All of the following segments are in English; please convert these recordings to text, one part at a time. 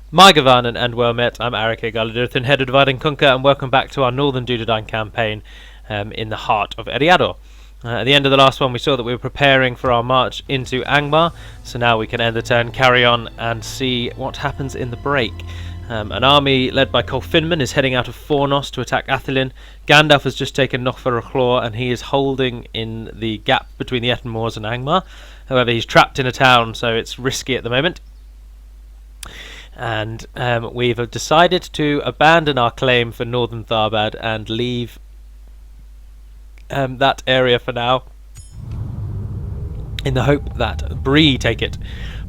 My Gavanen and well met, I'm Arike Galadurthin, head of Divide and Conquer, and welcome back to our Northern Dúnedain campaign in the heart of Eriador. At the end of the last one we saw that we were preparing for our march into Angmar, so now we can end the turn, carry on and see what happens in the break. An army led by Colfinman is heading out of Fornos to attack Athelin. Gandalf has just taken Knockfarachlor and he is holding in the gap between the Etten Moors and Angmar. However, he's trapped in a town, so it's risky at the moment. And we've decided to abandon our claim for Northern Tharbad and leave that area for now, in the hope that Bree take it.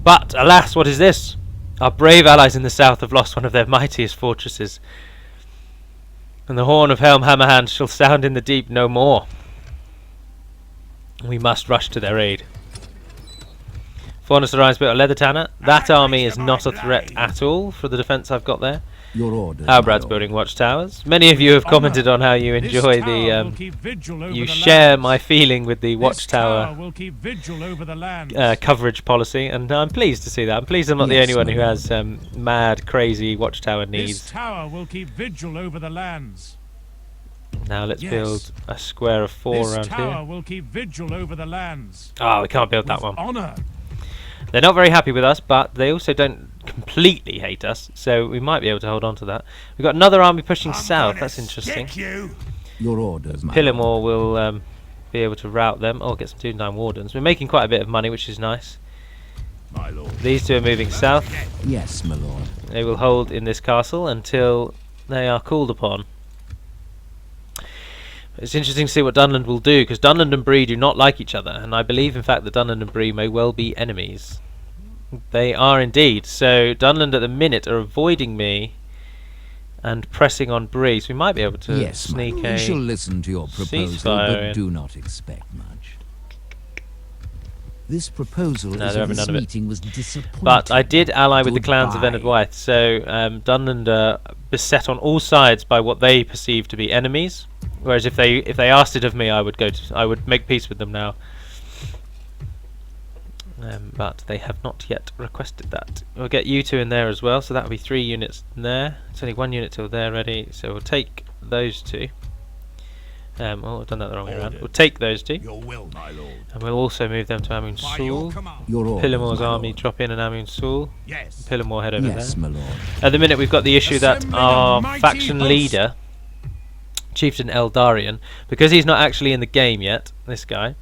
But alas, what is this? Our brave allies in the south have lost one of their mightiest fortresses, and the horn of Helm Hammerhand shall sound in the deep no more. We must rush to their aid. Fornas arrives a bit of Leather Tanner. That army is not a threat at all for the defence I've got there. Your orders, Halbrad's building watchtowers. Many of you have commented on how you enjoy the you share my feeling with the watchtower coverage policy, and I'm pleased to see that. I'm pleased I'm not the only one who has mad, crazy watchtower needs. This tower will keep vigil over the lands. Now let's build a square of 4 around here. This tower will keep vigil over the lands. Oh, we can't build that one. Honor. They're not very happy with us, but they also don't completely hate us, so we might be able to hold on to that. We've got another army pushing south. That's interesting. Your orders, Pillimore will be able to rout them. Oh, get some Dúnedain Wardens. We're making quite a bit of money, which is nice. My lord. These two are moving south. Yes, my lord. They will hold in this castle until they are called upon. It's interesting to see what Dunland will do, because Dunland and Bree do not like each other, and I believe in fact that Dunland and Bree may well be enemies. They are indeed. So Dunland at the minute are avoiding me and pressing on Bree, so we might be able to sneak a we shall listen to your proposal, but do not expect much. This proposal of this meeting was disappointing. But I did ally with the clans of Enid-Wythe, so Dunland are beset on all sides by what they perceive to be enemies. Whereas if they asked it of me, I would make peace with them now. But they have not yet requested that. We'll get you two in there as well, so that'll be 3 units in there. It's only 1 unit till they're ready, so we'll take those two. Oh, I've done that the wrong way around. We'll take those two. Your will, my lord. And we'll also move them to Amun Sul. Your Pillimore's army drop in Amun Sul. Yes. Pillimore head over there. My lord. At the minute we've got the issue that our faction leader, Chieftain Eldarian, because he's not actually in the game yet, this guy,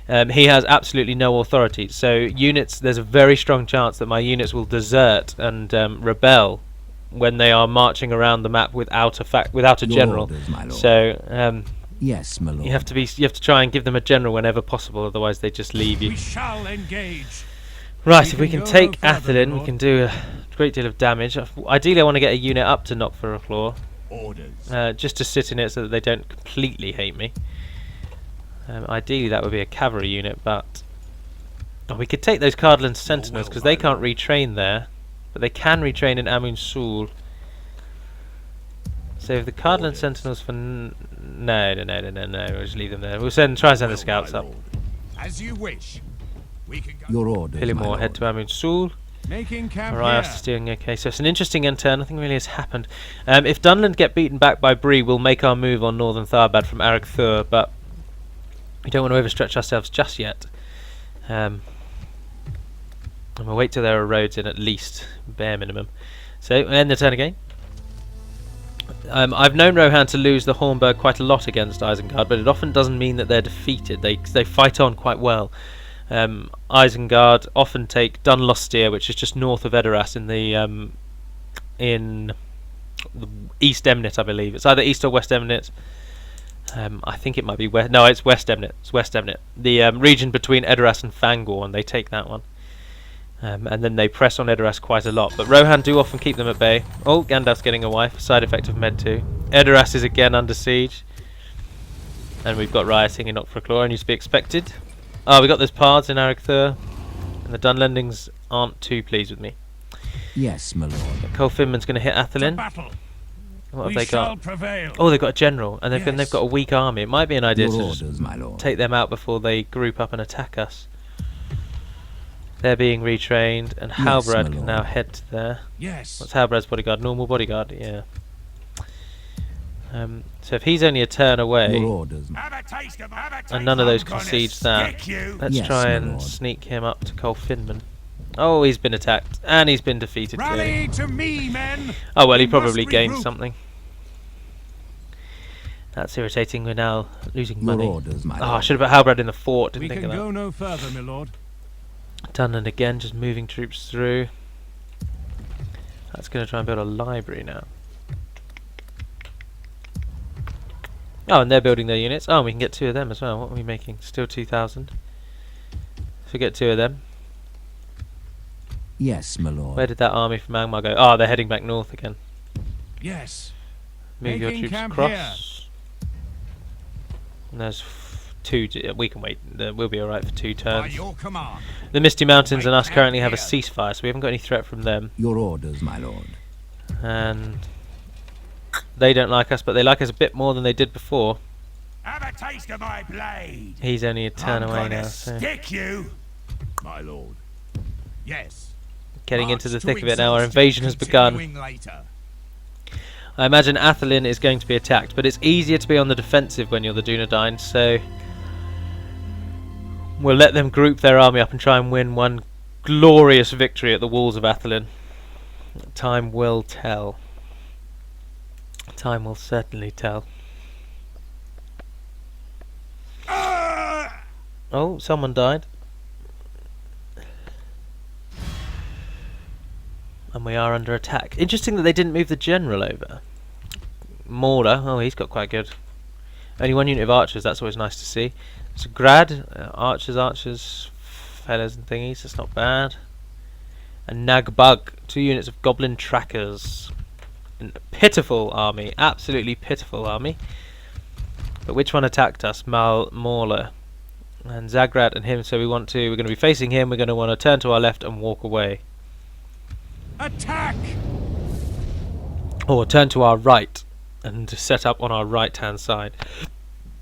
he has absolutely no authority. So units, there's a very strong chance that my units will desert and rebel when they are marching around the map without a general. Orders, so yes, my lord. you have to try and give them a general whenever possible, otherwise they just leave you. We shall engage. Right, if we can take Athelin, we can do a great deal of damage. Ideally, I want to get a unit up to Knockfarachlor. Orders. Just to sit in it so that they don't completely hate me. Ideally that would be a cavalry unit, but we could take those Cardland Sentinels because they can't retrain there, but they can retrain in Amun Sul. So if the Cardland Sentinels for no, we'll just leave them there. We'll try and send the scouts up. As you wish. We can go. Your orders, Pillimore head to Amun Sul. Making camp Arias steering okay, so it's an interesting end turn. Nothing really has happened. If Dunland get beaten back by Bree, we'll make our move on Northern Tharbad from Arag Thur, but we don't want to overstretch ourselves just yet. And we'll wait till there are roads in at least, bare minimum. So we'll end the turn again. I've known Rohan to lose the Hornburg quite a lot against Isengard, but it often doesn't mean that they're defeated. They fight on quite well. Isengard often take Dunlostir, which is just north of Edoras in the East Emnet, I believe. It's either East or West Emnet. I think it might be West. No, it's West Emnet. It's West Emnet. The region between Edoras and Fangor, and they take that one. And then they press on Edoras quite a lot. But Rohan do often keep them at bay. Oh, Gandalf's getting a wife. Side effect of Med 2. Edoras is again under siege. And we've got rioting in Knockfarachlor, and used to be expected. Oh, we got those Pards in Arag Thur. And the Dunlendings aren't too pleased with me. Yes, my lord. Colfinman's going to hit Athelin. What have they got? Prevail. Oh, they've got a general, and they've got a weak army. It might be an idea Your to orders, just my lord. take them out before they group up and attack us. They're being retrained, and Halbrad can now head to there. Yes. What's Halbrad's bodyguard? Normal bodyguard, yeah. So if he's only a turn away, and none of those can siege that, let's try and sneak him up to Cole Finman. Oh, he's been attacked, and he's been defeated. Rally to me, men. Oh well, he probably gained something. That's irritating. We're now losing money. I should have put Halbrad in the fort. Didn't think of that. We can go no further, my lord. Done, and again, just moving troops through. That's going to try and build a library now. Oh, and they're building their units. Oh, we can get 2 of them as well. What are we making? Still 2,000. So get 2 of them. Yes, my lord. Where did that army from Angmar go? Oh, they're heading back north again. Yes. Move your troops across. And there's 2. We can wait. We'll be alright for 2 turns. By your command. The Misty Mountains and us currently have a ceasefire, so we haven't got any threat from them. Your orders, my lord. And they don't like us, but they like us a bit more than they did before. Have a taste of my blade. He's only a turn away now. So. Stick you, my lord. Yes. Getting into the thick of it now. Our invasion has begun. I imagine Athelin is going to be attacked, but it's easier to be on the defensive when you're the Dúnedain, so we'll let them group their army up and try and win one glorious victory at the walls of Athelin. Time will tell. Time will certainly tell. Oh, someone died. And we are under attack. Interesting that they didn't move the general over. Mauler, oh, he's got quite good. Only 1 unit of archers, that's always nice to see. So Grad, archers, fellas and thingies, that's not bad. And Nagbug, 2 units of goblin trackers. A pitiful army, absolutely pitiful army. But which one attacked us? Mauler. And Zagrad and him, so we're going to be facing him, we're going to want to turn to our left and walk away. Attack! Or turn to our right and set up on our right hand side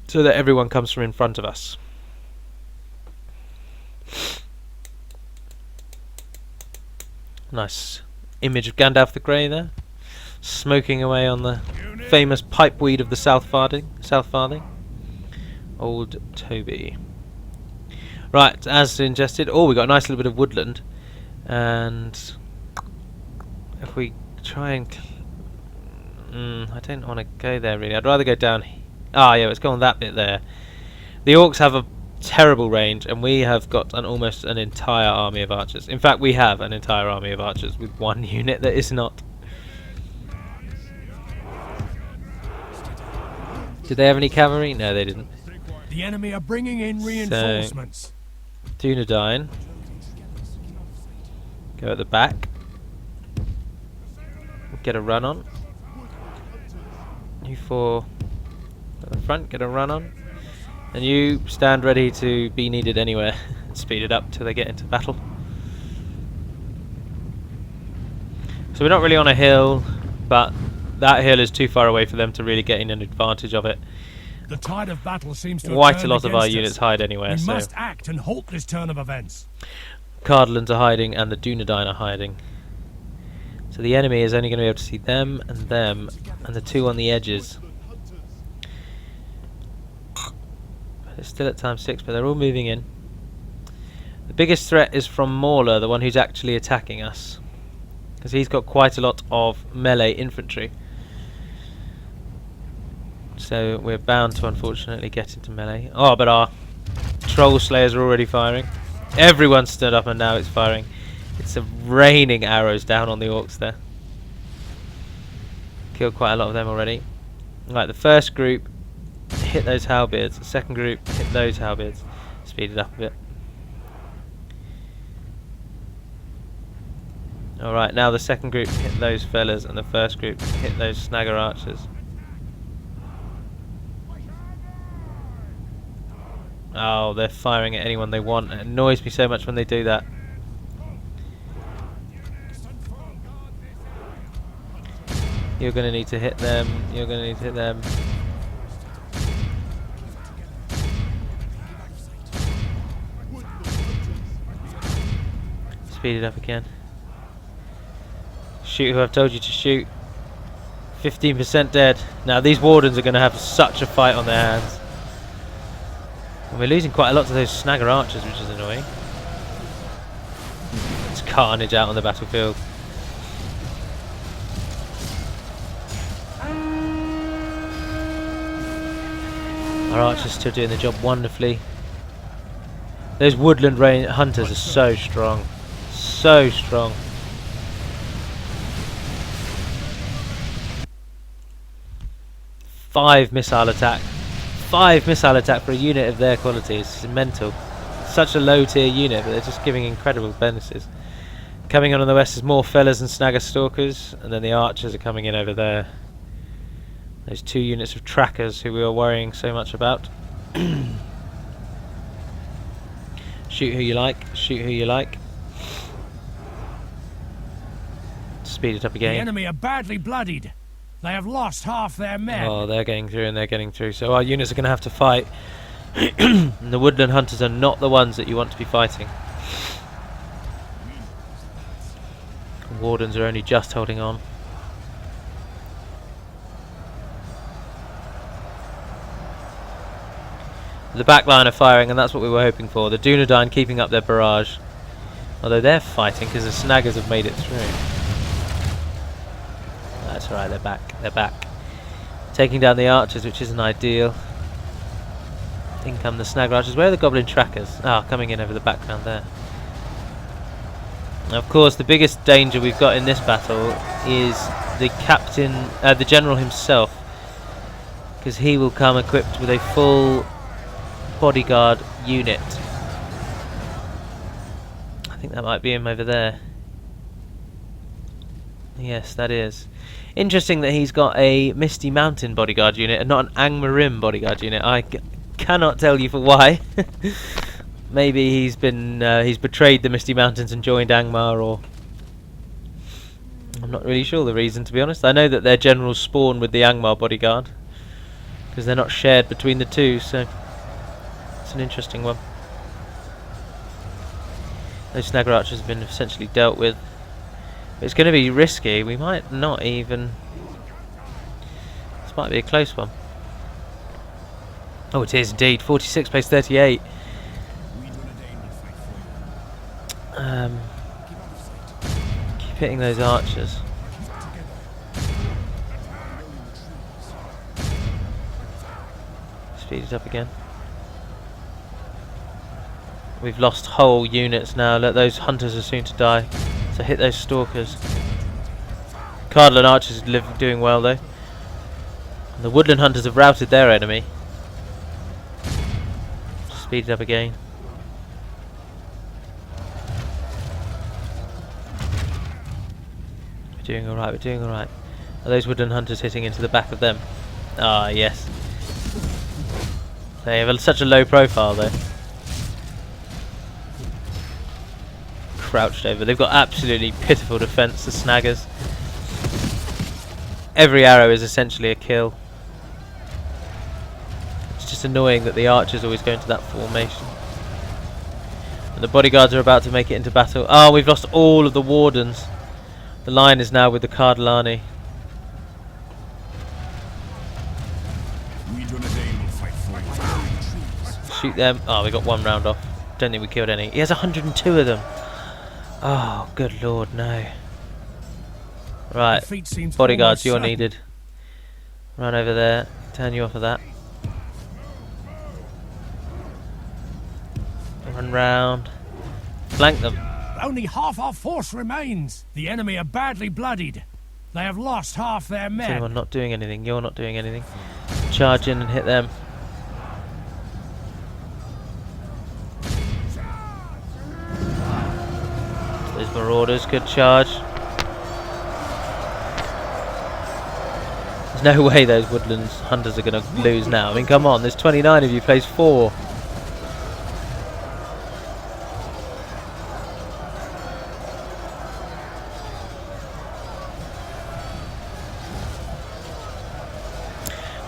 so that everyone comes from in front of us. Nice image of Gandalf the Grey there, smoking away on the famous pipeweed of the South Farthing. Old Toby. Right, as suggested, we got a nice little bit of woodland, and if we try and I don't want to go there really. I'd rather go down. Yeah, let's go on that bit there. The orcs have a terrible range, and we have got almost an entire army of archers. In fact, we have an entire army of archers with 1 unit that is not. Did they have any cavalry? No, they didn't. The enemy are bringing in reinforcements. So, Dúnedain, go at the back. Get a run on. You 4 at the front, get a run on. And you stand ready to be needed anywhere. Speed it up till they get into battle. So we're not really on a hill, but that hill is too far away for them to really get in an advantage of it. The tide of battle seems to have Quite a turned lot of our against units us. hide anywhere. We must act and halt this turn of events. Cardlands are hiding and the Dúnedain are hiding. So the enemy is only going to be able to see them and the 2 on the edges. It's still at ×6, but they're all moving in. The biggest threat is from Mauler, the one who's actually attacking us, because he's got quite a lot of melee infantry. So we're bound to unfortunately get into melee. Oh, but our troll slayers are already firing. Everyone stood up and now it's firing. It's raining arrows down on the orcs there. Killed quite a lot of them already. Right, the first group hit those halberds. The second group hit those halberds. Speed it up a bit. Alright, now the second group hit those fellas and the first group hit those snagger archers. Oh, they're firing at anyone they want. It annoys me so much when they do that. You're going to need to hit them. You're going to need to hit them. Speed it up again. Shoot who I've told you to shoot. 15% dead. Now these wardens are going to have such a fight on their hands. And we're losing quite a lot to those snagger archers, which is annoying. It's carnage out on the battlefield. Our archers still doing the job wonderfully. Those woodland hunters are so strong. So strong. Five missile attack for a unit of their quality is mental. Such a low tier unit, but they're just giving incredible bonuses. Coming on the west is more fellas and snagger stalkers, and then the archers are coming in over there. Those 2 units of trackers who we were worrying so much about. Shoot who you like, shoot who you like. Speed it up again. The enemy are badly bloodied. They have lost half their men. Oh, they're getting through and they're getting through. So our units are going to have to fight. And the woodland hunters are not the ones that you want to be fighting. Wardens are only just holding on. The back line are firing, and that's what we were hoping for. The Dúnedain keeping up their barrage. Although they're fighting because the snaggers have made it through. That's alright, they're back. They're back. Taking down the archers, which isn't ideal. In come the snagger archers. Where are the goblin trackers? Ah, coming in over the background there. Now, of course, the biggest danger we've got in this battle is the captain, the general himself, because he will come equipped with a full bodyguard unit. I think that might be him over there. Yes, that is. Interesting that he's got a Misty Mountain bodyguard unit and not an Angmarim bodyguard unit. I cannot tell you for why. Maybe he's betrayed the Misty Mountains and joined Angmar, or I'm not really sure the reason, to be honest. I know that their generals spawn with the Angmar bodyguard because they're not shared between the two, so it's an interesting one. Those snagger archers have been essentially dealt with. It's going to be risky. We might not even. This might be a close one. Oh, it is indeed. 46 plays 38. Keep hitting those archers. Speed it up again. We've lost whole units now. Look, those hunters are soon to die. So hit those stalkers. Cardinal archers doing well though. And the woodland hunters have routed their enemy. Speed it up again. We're doing alright, we're doing alright. Are those woodland hunters hitting into the back of them? Ah, yes. They have such a low profile though. Crouched over. They've got absolutely pitiful defense, the snaggers. Every arrow is essentially a kill. It's just annoying that the archers always go into that formation. And the bodyguards are about to make it into battle. Oh, we've lost all of the wardens. The line is now with the Cardellani. Shoot them. Oh, we got one round off. Don't think we killed any. He has 102 of them. Oh, good lord, no. Right, bodyguards, you're needed. Run over there, turn you off of that. Run round. Flank them. Only half our force remains. The enemy are badly bloodied. They have lost half their men. Is anyone not doing anything? You're not doing anything. Charge in and hit them. Those marauders could charge. There's no way those woodlands hunters are going to lose now. I mean, come on, there's 29 of you, plays 4.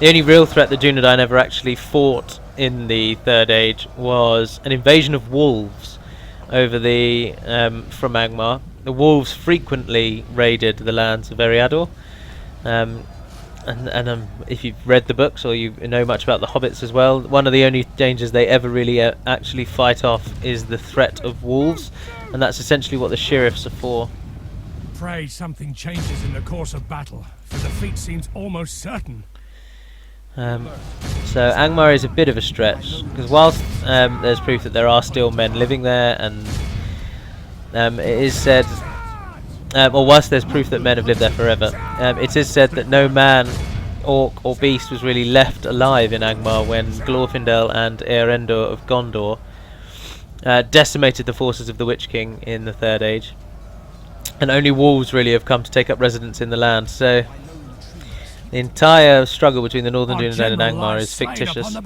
The only real threat the Dúnedain ever actually fought in the Third Age was an invasion of wolves over the from Angmar. The wolves frequently raided the lands of Eriador. And if you've read the books or you know much about the hobbits as well, one of the only dangers they ever really actually fight off is the threat of wolves, and that's essentially what the sheriffs are for. Pray something changes in the course of battle, for defeat seems almost certain. So Angmar is a bit of a stretch, because whilst there's proof that there are still men living there, and it is said, or whilst there's proof that men have lived there forever, it is said that no man, orc or beast was really left alive in Angmar when Glorfindel and Eärendil of Gondor decimated the forces of the Witch King in the Third Age, and only wolves really have come to take up residence in the land. So the entire struggle between the Northern Dúnedain and Angmar is fictitious. Are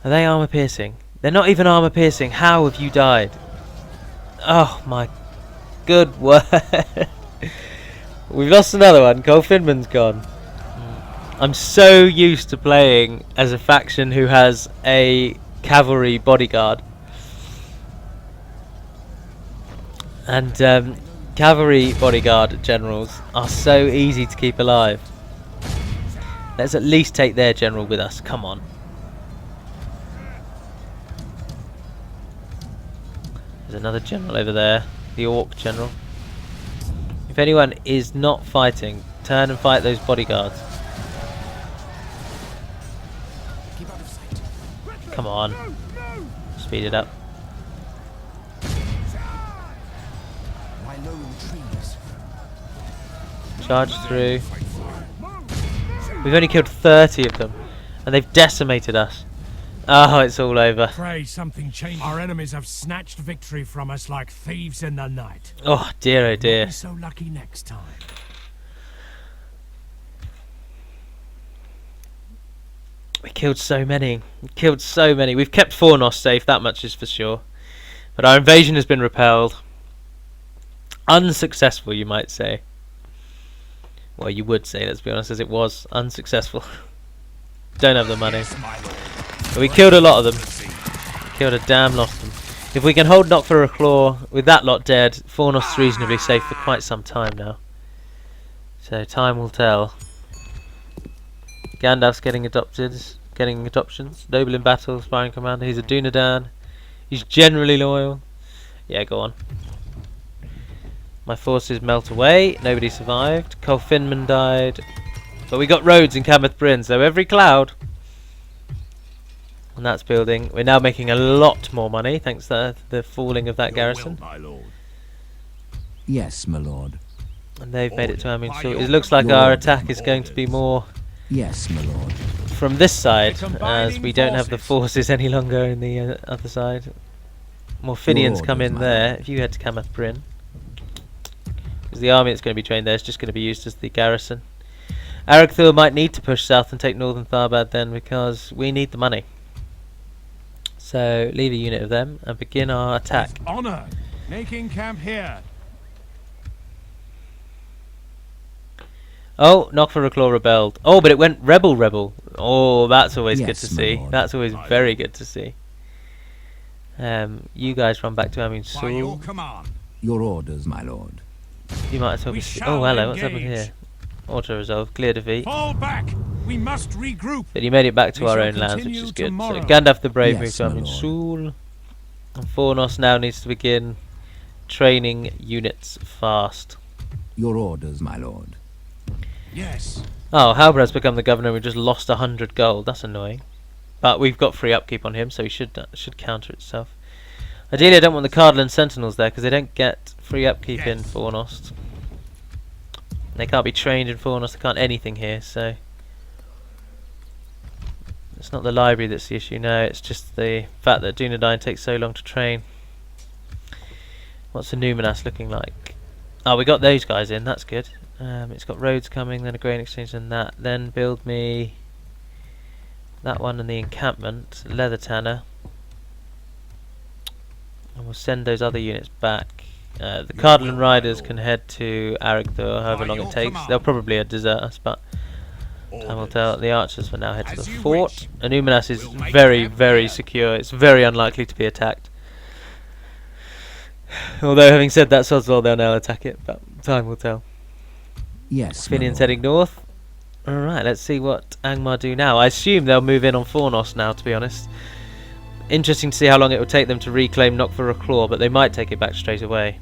they armor piercing? They're not even armor piercing. How have you died? Oh my good word. We've lost another one. Cole Finman's gone. I'm so used to playing as a faction who has a cavalry bodyguard. And cavalry bodyguard generals are so easy to keep alive. Let's at least take their general with us. Come on. There's another general over there. The orc general. If anyone is not fighting, turn and fight those bodyguards. Come on. Speed it up. Charge through. We've only killed 30 of them, and they've decimated us. Oh, it's all over. Pray something change. Our enemies have snatched victory from us like thieves in the night. Oh dear, oh dear. We'll be so lucky next time. We killed so many. We killed so many. We've kept Fornos safe, that much is for sure. But our invasion has been repelled. Unsuccessful, you might say. Well, you would say, let's be honest, as it was unsuccessful. Don't have the money. But we killed a lot of them. Killed a damn lot of them. If we can hold Knock for a Claw with that lot dead, Fornos is reasonably safe for quite some time now. So time will tell. Gandalf's getting adoptions. Noble in battle, aspiring commander. He's a Dúnedain. He's generally loyal. Yeah, go on. My forces melt away. Nobody survived. Cole Finman died. But we got roads in Cameth Bryn, so every cloud. And that's building. We're now making a lot more money thanks to the falling of that garrison. My lord. Yes, my lord. And they've made it to Amin. So it looks like our attack is going to be more Yes, my lord. from this side, as we don't have the forces any longer in the other side. More Finians come in there. If you head to Cameth Bryn, because the army that's going to be trained there is just going to be used as the garrison. Aragthur might need to push south and take northern Tharbad then, because we need the money. So leave a unit of them and begin our attack. Honor, making camp here. Oh, Knock for a Claw rebelled. Oh, but it went rebel. Oh, that's always good to Yes, my see. lord. That's always very good to see. You guys run back to Amin By your Sul. command. Your orders, my lord. You might have told We me. shall Oh, hello. What's up in engage. here? Auto resolve. Clear defeat. Fall back. We must regroup. But he made it back to We our shall own lands, which continue is good. tomorrow. So Gandalf the Brave moves Yes, to my Amin lord. Sul. And Fornos now needs to begin training units fast. Your orders, my lord. Yes. Oh, Halbrad's become the governor. We just lost 100 gold. That's annoying. But we've got free upkeep on him, so he should counter itself. Ideally, I don't want the Cardland Sentinels there, because they don't get free upkeep in Fornost. They can't be trained in Fornost. They can't anything here, so... It's not the library that's the issue, no. It's just the fact that Dúnedain takes so long to train. What's the Numenas looking like? Oh, we got those guys in. That's good. It's got roads coming, then a grain exchange, and that. Then build me that one and the encampment, leather tanner, and we'll send those other units back. The Cardland Riders can head to Aragthur, however long it takes. They'll probably desert us, but time will tell. The archers will now head to the fort. And Numenas is very, very secure. It's very unlikely to be attacked. Although, having said that, sods well, they'll now attack it, but time will tell. Yes, my Finian's lord. heading north. Alright, let's see what Angmar do now. I assume they'll move in on Fornos now, to be honest. Interesting to see how long it will take them to reclaim Knock for a Claw, but they might take it back straight away.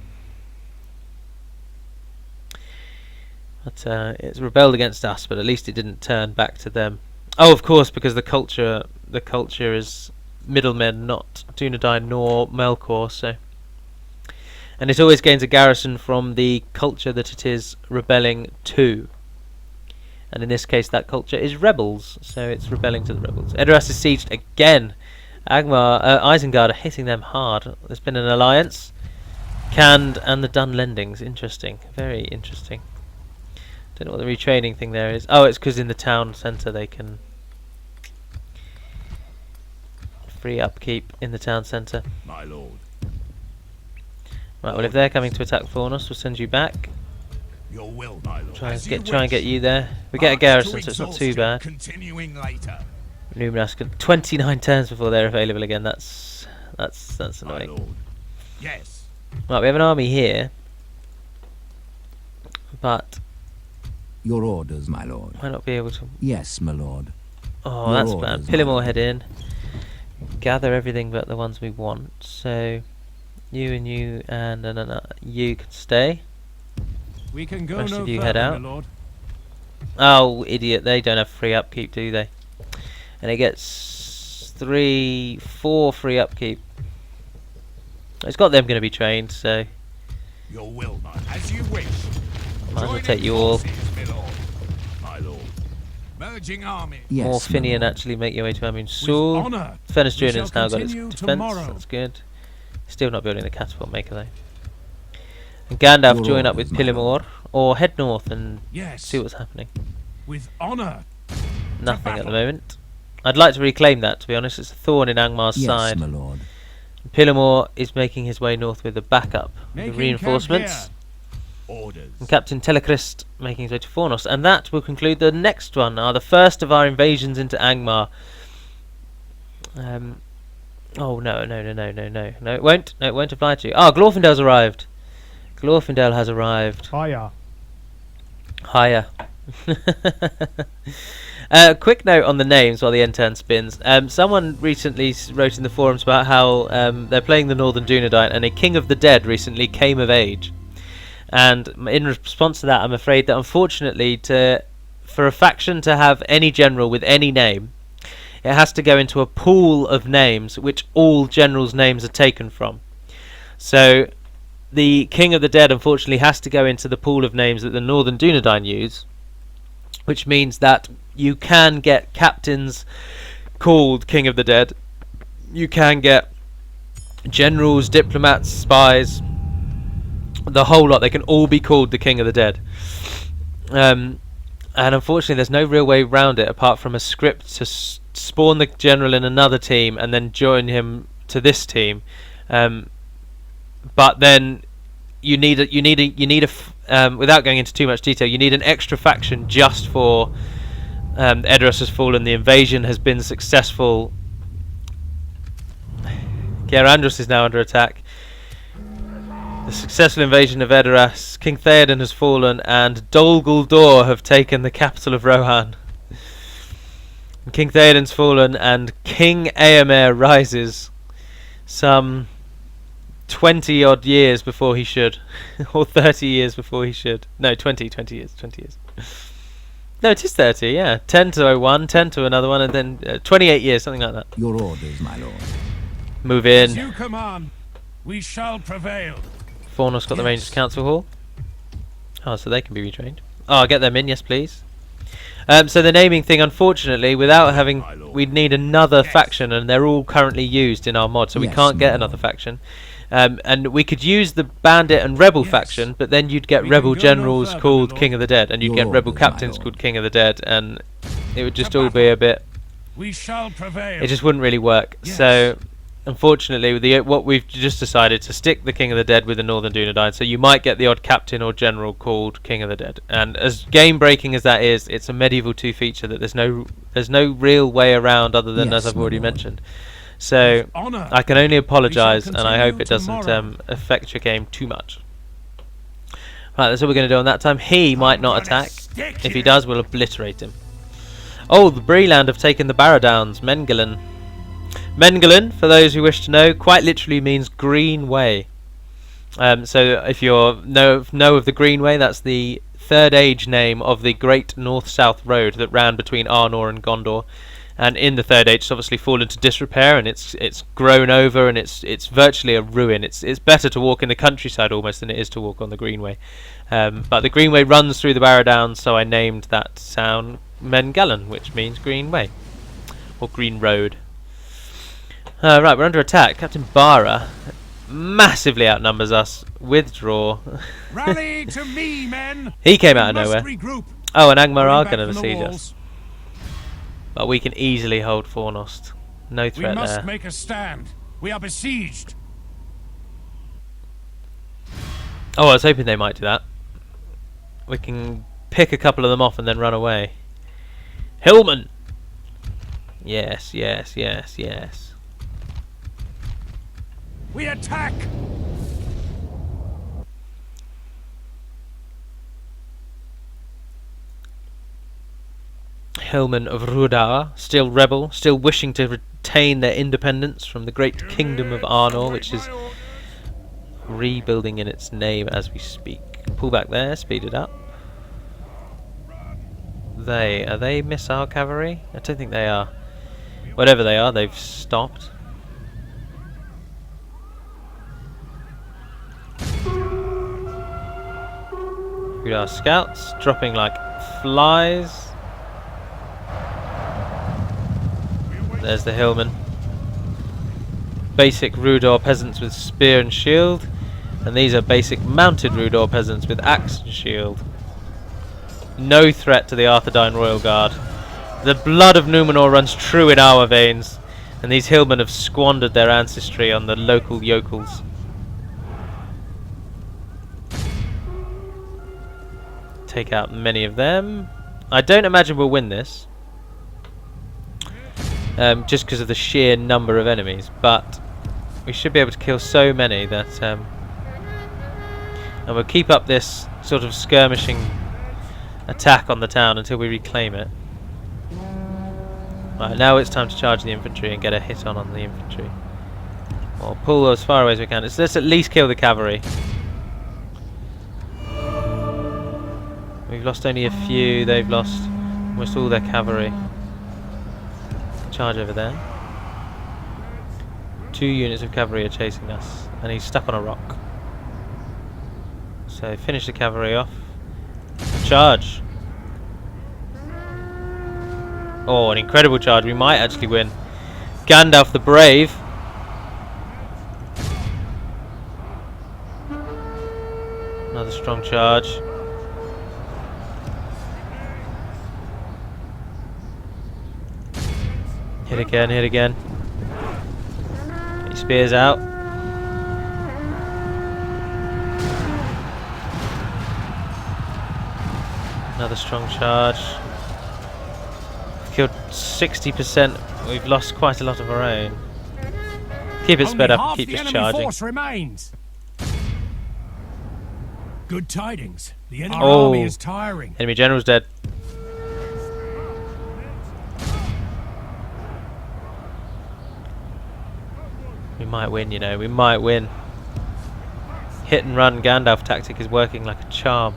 But it's rebelled against us, but at least it didn't turn back to them. Oh, of course, because the culture is middlemen, not Dúnedain nor Melkor, so. And it always gains a garrison from the culture that it is rebelling to. And in this case, that culture is rebels, so it's rebelling to the rebels. Edoras is sieged again. Angmar, Isengard are hitting them hard. There's been an alliance. Canned and the Dunlendings. Interesting. Very interesting. Don't know what the retraining thing there is. Oh, it's because in the town centre they can free upkeep in the town centre. My lord. Right, well if they're coming to attack Fornos, we'll send you back. Your will, my lord. Try and get you there. We get a garrison, so it's not too bad. Continuing later. Numenor can 29 turns before they're available again. That's My annoying. lord. Yes. Right, we have an army here, but Your orders, my lord. might not be able to. Yes, my lord. Oh, Your that's orders, bad. my Pillimore lord. head in. Gather everything but the ones we want. So you and you and you can stay. We can go Rest no of you further, head out. my lord. Oh, idiot! They don't have free upkeep, do they? And it gets 4 free upkeep. It's got them going to be trained, so Your will, my as you wish. might as well Joining take you all. forces, my lord. My lord. Merging army. Yes, More my Finian lord. actually make your way to Amun With Sul. honour. Furnace We Journey's shall now got its continue defense. tomorrow. That's good. Still not building the catapult maker though. And Gandalf Your join up orders, with my Pillimore, or head north and Yes. see what's happening. With honour. Nothing at the battle. moment. I'd like to reclaim that, to be honest. It's a thorn in Angmar's Yes, side. my lord. Pillimore is making his way north with the backup, the Making reinforcements. Orders. And Captain Telecrist making his way to Fornos. And that will conclude the next one, the first of our invasions into Angmar. Oh, no, it won't. No, it won't apply to you. Ah, Glorfindale's arrived. Glorfindale has arrived. Fire. Higher. Quick note on the names while the end turn spins. Someone recently wrote in the forums about how they're playing the Northern Dúnedain and a King of the Dead recently came of age. And in response to that, I'm afraid that unfortunately, for a faction to have any general with any name, it has to go into a pool of names which all generals' names are taken from. So the King of the Dead unfortunately has to go into the pool of names that the Northern Dúnedain use, which means that you can get captains called King of the Dead, you can get generals, diplomats, spies, the whole lot. They can all be called the King of the Dead. And unfortunately there's no real way around it apart from a script to spawn the general in another team and then join him to this team. But then you need a without going into too much detail, you need an extra faction just for Edoras has fallen, the invasion has been successful. Gerandros is now under attack. The successful invasion of Edoras, King Theoden has fallen, and Dol Guldur have taken the capital of Rohan. King Theoden's fallen, and King Eomer rises some 20 odd years before he should, or 30 years before he should. No, 20 years. No, it is 30, yeah. 10 to 01, 10 to another one, and then 28 years, something like that. Your orders, my lord. Move As in. you command, we shall prevail. Fornos got the Rangers Council Hall. Oh, so they can be retrained. Oh, I'll get them in, yes please. So the naming thing, unfortunately, without having, we'd need another faction, and they're all currently used in our mod, so we Yes, can't get my another lord. faction. And we could use the Bandit and Rebel Yes. faction, but then you'd get We Rebel can go no generals further, called my King lord. of the Dead, and you'd Your get Rebel orders, my captains lord. called King of the Dead, and it would just all be a bit. We shall prevail. It just wouldn't really work. Yes. So, unfortunately, what we've just decided to stick the King of the Dead with the Northern Dúnedain. So you might get the odd captain or general called King of the Dead. And as game breaking as that is, it's a medieval 2 feature that there's no real way around other than Yes, as I've my already lord. mentioned. So Honor. I can only apologise, We and shall I hope it continue doesn't tomorrow. affect your game too much. Right, that's what we're going to do on that time. He might not attack. If he does, we'll obliterate him. Oh, the Breland have taken the Barrow Downs. Mengelen. Mengelen, for those who wish to know, quite literally means green way. So if you know of the Greenway, that's the Third Age name of the Great North-South Road that ran between Arnor and Gondor. And in the Third Age, it's obviously fallen into disrepair, and it's grown over, and it's virtually a ruin. It's better to walk in the countryside almost than it is to walk on the Greenway. But the Greenway runs through the Barrow Downs, so I named that town Mengelen, which means Green Way or Green Road. Right, we're under attack. Captain Bara massively outnumbers us. Withdraw. Rally to me, men. He came out We of must nowhere. regroup. Oh, and Angmar are Pulling going to back from the besiege us. walls. But we can easily hold Fornost. No We threat must there. make a stand. We are besieged. Oh, I was hoping they might do that. We can pick a couple of them off and then run away. Hillman! Yes, yes, yes, yes. We attack. Hillman of Rudar, still rebel, still wishing to retain their independence from the great kingdom of Arnor, which is rebuilding in its name as we speak. Pull back there, speed it up. Are they missile cavalry? I don't think they are. Whatever they are, they've stopped. Rudar scouts dropping like flies. There's the Hillman. Basic Rudor peasants with spear and shield, and these are basic mounted Rudor peasants with axe and shield. No threat to the Arthedain Royal Guard. The blood of Numenor runs true in our veins, and these Hillmen have squandered their ancestry on the local yokels. Take out many of them. I don't imagine we'll win this. Just because of the sheer number of enemies, but we should be able to kill so many that and we'll keep up this sort of skirmishing attack on the town until we reclaim it. Right, now it's time to charge the infantry and get a hit on the infantry. Or pull as far away as we can. Let's at least kill the cavalry. We've lost only a few, they've lost almost all their cavalry. Charge over there. 2 units of cavalry are chasing us, and he's stuck on a rock. So finish the cavalry off. Charge! Oh, an incredible charge. We might actually win. Gandalf the Brave. Another strong charge. Hit again, hit again. Get your spears out. Another strong charge. We've killed 60%. We've lost quite a lot of our own. Keep it sped up and keep just charging. Force remains. Good tidings. The enemy Oh. army is tiring. Enemy general's dead. We might win, you know, we might win. Hit and run Gandalf tactic is working like a charm.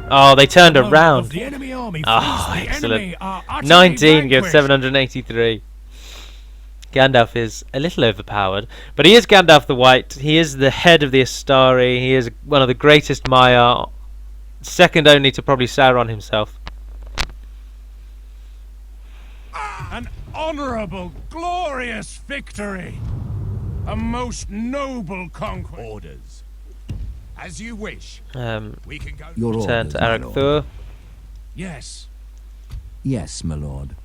Oh, they turned around. The enemy army Oh, flees. The excellent. enemy are utterly 19 gives vanquished. 783. Gandalf is a little overpowered, but he is Gandalf the White. He is the head of the Astari. He is one of the greatest Maiar, second only to probably Sauron himself. An honourable, glorious victory. A most noble conquest. Orders. As you wish. We can go. Your Return orders, to my Arag lord. Thur. Yes. Yes, my lord.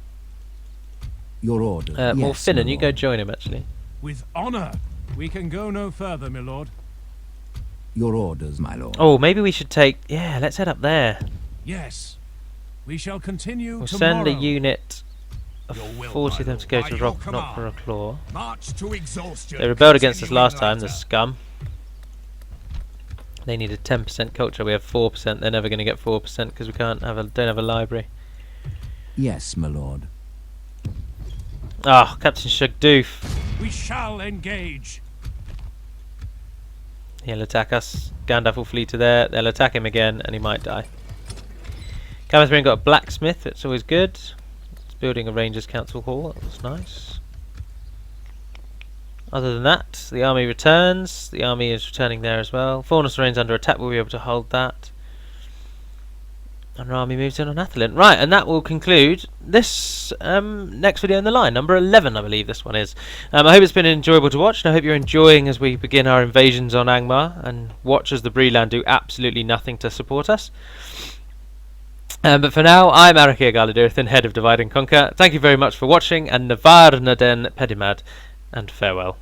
Your orders. Yes, Morfinnan, my you go lord. join him actually. With honour. We can go no further, my lord. Your orders, my lord. Oh, maybe we should take... Yeah, let's head up there. Yes. We shall continue We'll tomorrow. send a unit 40 of them to go to rock, not for a claw. March to exhaustion. They rebelled against us last time, the scum. They needed 10% culture, we have 4%. They're never going to get 4% because we don't have a library. Yes, my lord. Ah, Captain Shugdoof. We shall engage. He'll attack us. Gandalf will flee to there. They'll attack him again, and he might die. Camathrin got a blacksmith. It's always good. It's building a Rangers Council Hall. That was nice. Other than that, the army returns. The army is returning there as well. Faunus remains under attack. We'll be able to hold that. And our army moves in on Athelin. Right, and that will conclude this next video in the line, number 11, I believe this one is. I hope it's been enjoyable to watch, and I hope you're enjoying as we begin our invasions on Angmar, and watch as the Breland do absolutely nothing to support us. But for now, I'm Arnor Galadurthin, head of Divide and Conquer. Thank you very much for watching, and Navar Naden Pedimad, and farewell.